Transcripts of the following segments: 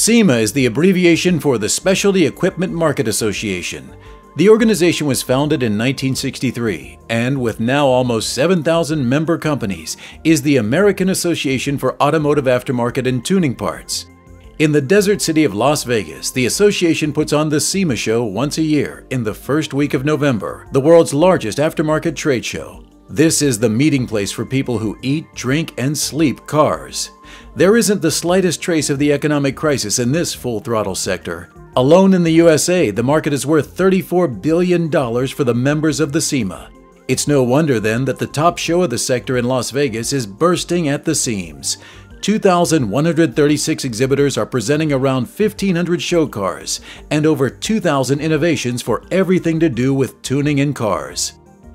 SEMA is the abbreviation for the Specialty Equipment Market Association. The organization was founded in 1963 and, with now almost 7,000 member companies, is the American Association for Automotive Aftermarket and Tuning Parts. In the desert city of Las Vegas, the association puts on the SEMA show once a year in the first week of November, the world's largest aftermarket trade show. This is the meeting place for people who eat, drink, and sleep cars. There isn't the slightest trace of the economic crisis in this full-throttle sector. Alone in the USA, the market is worth $34 billion for the members of the SEMA. It's no wonder then that the top show of the sector in Las Vegas is bursting at the seams. 2,136 exhibitors are presenting around 1,500 show cars and over 2,000 innovations for everything to do with tuning in cars.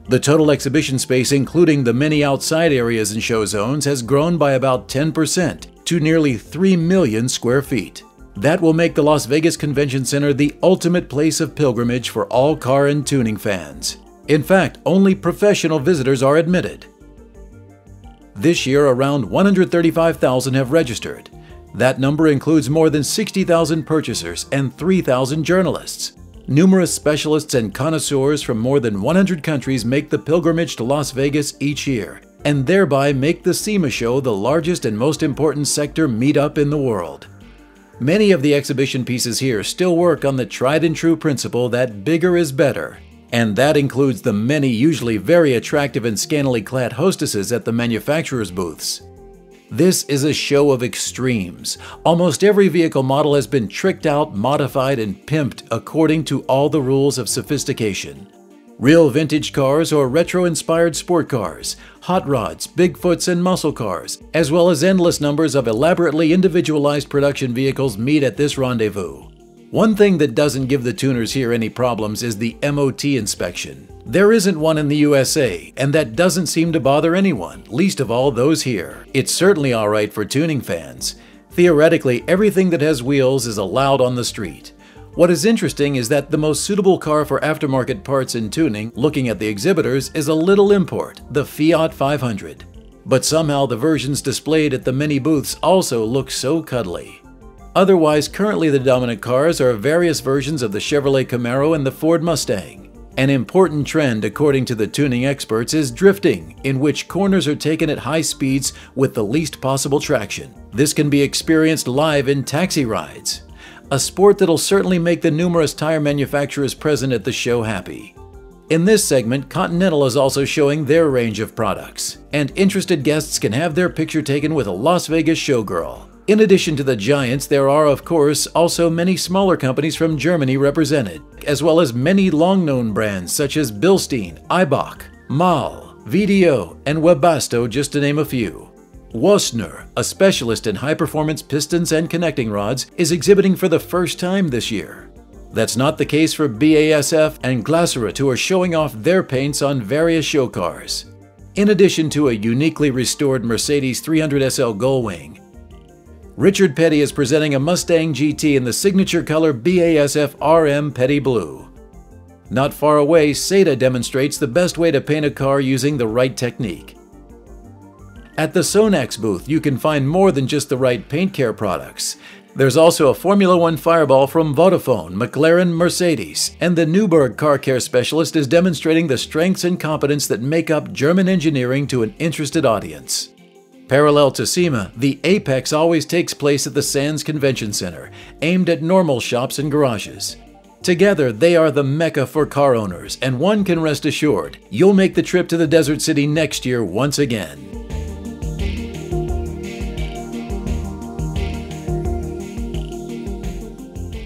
The total exhibition space, including the many outside areas and show zones, has grown by about 10% to nearly 3 million square feet. That will make the Las Vegas Convention Center the ultimate place of pilgrimage for all car and tuning fans. In fact, only professional visitors are admitted. This year, around 135,000 have registered. That number includes more than 60,000 purchasers and 3,000 journalists. Numerous specialists and connoisseurs from more than 100 countries make the pilgrimage to Las Vegas each year, and thereby make the SEMA show the largest and most important sector meetup in the world. Many of the exhibition pieces here still work on the tried-and-true principle that bigger is better, and that includes the many usually very attractive and scantily clad hostesses at the manufacturers' booths. This is a show of extremes. Almost every vehicle model has been tricked out, modified, and pimped according to all the rules of sophistication. Real vintage cars or retro-inspired sport cars, hot rods, Bigfoots, and muscle cars, as well as endless numbers of elaborately individualized production vehicles meet at this rendezvous. One thing that doesn't give the tuners here any problems is the MOT inspection. There isn't one in the USA, and that doesn't seem to bother anyone, least of all those here. It's certainly alright for tuning fans. Theoretically, everything that has wheels is allowed on the street. What is interesting is that the most suitable car for aftermarket parts and tuning, looking at the exhibitors, is a little import, the Fiat 500. But somehow the versions displayed at the many booths also look so cuddly. Otherwise, currently the dominant cars are various versions of the Chevrolet Camaro and the Ford Mustang. An important trend, according to the tuning experts, is drifting, in which corners are taken at high speeds with the least possible traction. This can be experienced live in taxi rides, a sport that'll certainly make the numerous tire manufacturers present at the show happy. In this segment, Continental is also showing their range of products, and interested guests can have their picture taken with a Las Vegas showgirl. In addition to the giants, there are, of course, also many smaller companies from Germany represented, as well as many long-known brands such as Bilstein, Eibach, Mahle, VDO, and Webasto, just to name a few. Wössner, a specialist in high-performance pistons and connecting rods, is exhibiting for the first time this year. That's not the case for BASF and Glasurit, who are showing off their paints on various show cars. In addition to a uniquely restored Mercedes 300 SL Gullwing, Richard Petty is presenting a Mustang GT in the signature color BASF RM Petty Blue. Not far away, Seda demonstrates the best way to paint a car using the right technique. At the Sonax booth, you can find more than just the right paint care products. There's also a Formula One Fireball from Vodafone, McLaren, Mercedes, and the Newberg car care specialist is demonstrating the strengths and competence that make up German engineering to an interested audience. Parallel to SEMA, the Apex always takes place at the Sands Convention Center, aimed at normal shops and garages. Together, they are the mecca for car owners, and one can rest assured, you'll make the trip to the desert city next year once again.